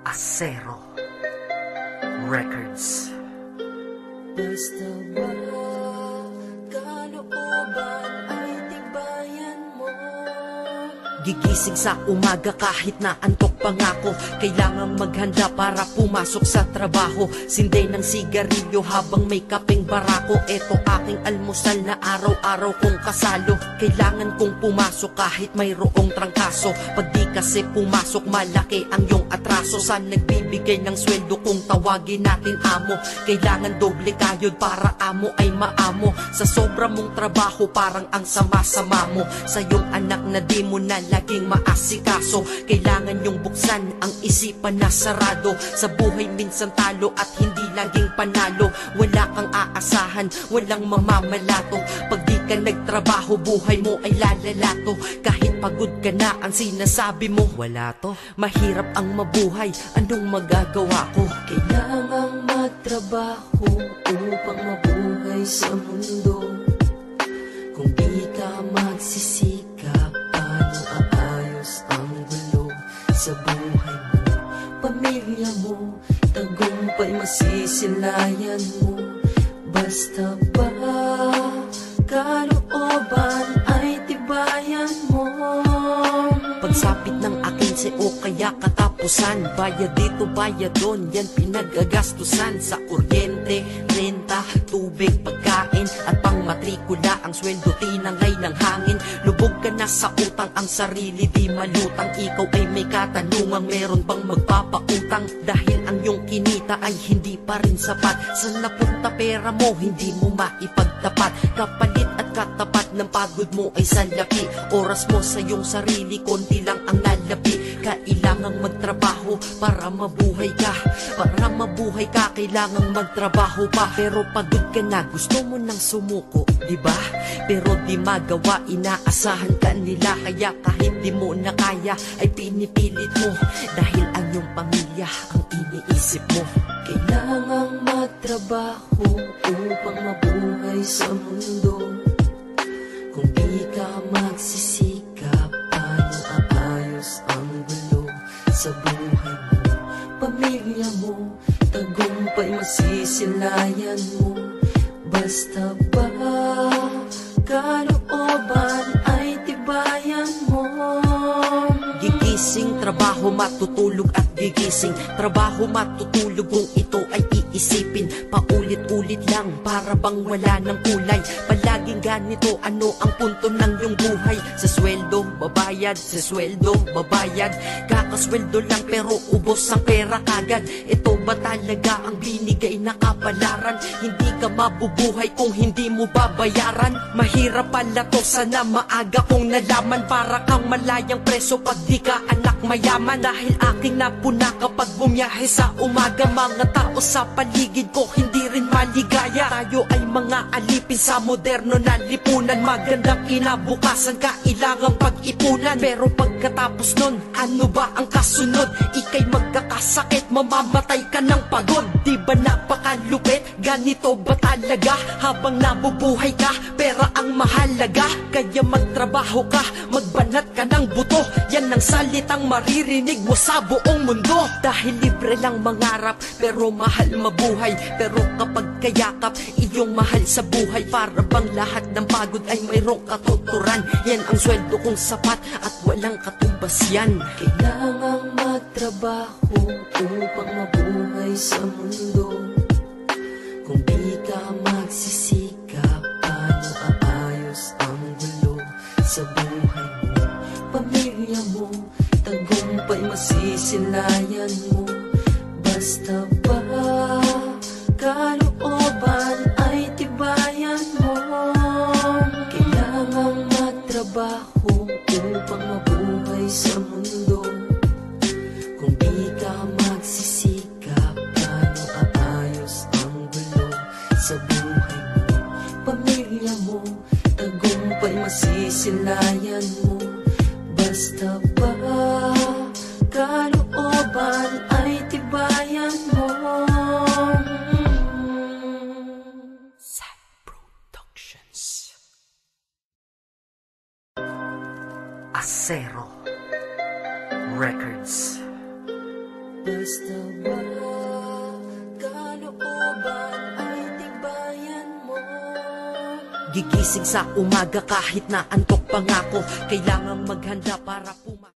Acero Records. Basta ba kalooban ay tibayan mo? Gigising sa umaga kahit na antok pa nga ako. Kailangang maghanda para pumasok sa trabaho. Sinday ng sigarilyo habang may kapeng barako. Eto aking almusal na araw-araw kong kasalo. Kailangan kong pumasok kahit mayroong trangkaso. Pag di kasi pumasok malaki ang iyong atraso. Sa nagbibigay ng sweldo kung tawagin natin amo. Kailangan doble kayod para amo ay maamo. Sa sobra mong trabaho parang ang sama-sama mo. Sa iyong anak na di mo na laging maasikaso. Kailangan yung buksan ang isipan na sarado. Sa buhay minsan talo at hindi laging panalo. Wala kang aasahan, walang mamamalato. Pag di ka nagtrabaho, buhay mo ay lalalato. Kahit pagod ka na, ang sinasabi mo, wala to. Mahirap ang mabuhay, anong magagawa ko? Kailangang magtrabaho upang mabuhay sa mundo. Kung di ka magsisikap, paano aayos ang gulo sa buhay mo? Pamilya mo, tagumpay masisilayan mo. Basta ba kalooban ay tibayan mo? Pagsapit ng akin si o kaya katapusan. Bayad dito, bayad doon, yan pinagagastusan. Sa kuryente, renta, tubig, pagkain at pang matrikula. Ang sweldo tinangay ng hangin. Lubog ka na sa utang, ang sarili di malutang. Ikaw ay may katanungang meron bang magpapautang? Dahil ang iyong kinita ay hindi pa rin sapat. Saan napunta pera mo, hindi mo maipagtapat. Kapalit at katapat ng pagod mo ay salapi. Oras mo sa iyong sarili, konti lang ang nalapi. Kailangang magtrabaho para mabuhay ka. Para mabuhay ka, kailangang magtrabaho pa. Pero pagod ka na, gusto mo nang sumuko, diba? Pero di magawa, inaasahan ka nila. Kaya kahit di mo na kaya, ay pinipilit mo. Dahil ang iyong pamilya ang iniisip mo. Kailangang magtrabaho upang mabuhay sa mundo. Kung di ka magsisikap, paano aayos ang gulo sa buhay mo? Pamilya mo, tagumpay masisilayan mo. Basta ba kalooban ay tibayan mo? Gigising, trabaho, matutulog at gigising. Trabaho, matutulog kung ito ay iisipin. Paulit-ulit lang, para bang wala ng kulay. Palaging ganito, ano ang punto ng iyong buhay? Sa sweldo, babayad, sa sweldo, babayad. Kakasweldo lang pero ubos ang pera kagad. Ito ba talaga ang binigay na kapalaran? Hindi ka mabubuhay kung hindi mo babayaran. Mahirap pala to, sana maaga kong nalaman. Para kang malayang preso pag di ka anak mayaman. Dahil aking napuna kapag bumiyahe sa umaga. Mga tao sa paligid ko hindi rin maligaya. Tayo ay mga alipin sa moderno na lipunan. Magandang kinabukasan kailangang pag-ipunan. Pero pagkatapos nun, ano ba ang kasunod? Ika'y magkakasakit, mamamatay ka ng pagod. Di ba napakalupit? Ganito ba talaga? Habang nabubuhay ka, pera ang mahalaga. Kaya magtrabaho ka, magbanat ka ng buto. Yan ang salitang maririnig mo sa buong mundo. Dahil libre lang mangarap, pero mahal mabuhay. Pero kapag kayakap, iyong mahal sa buhay. Para bang lahat ng pagod ay mayroong katuturan. Yan ang sweldo kong sapat at walang katumbas yan. Kailangang magtrabaho upang mabuhay sa mundo. Kung di ka magsisikap, paano aayos ang gulo sa buhay mo? Pamilya mo, tagumpay masisilayan mo. Basta ba kalooban ay tibayan mo? Kailangang magtrabaho upang mabuhay sa mundo. Kung di ka magsisikap, paano aayos ang gulo sa buhay mo? Pamilya mo, tagumpay masisilayan mo. Basta ba kalooban ay tibayan mo? Sad Productions. Acero Records. Basta ba kalooban ay tibayan mo. Gigising sa umaga kahit na antok pa nga ako. Kailangang maghanda para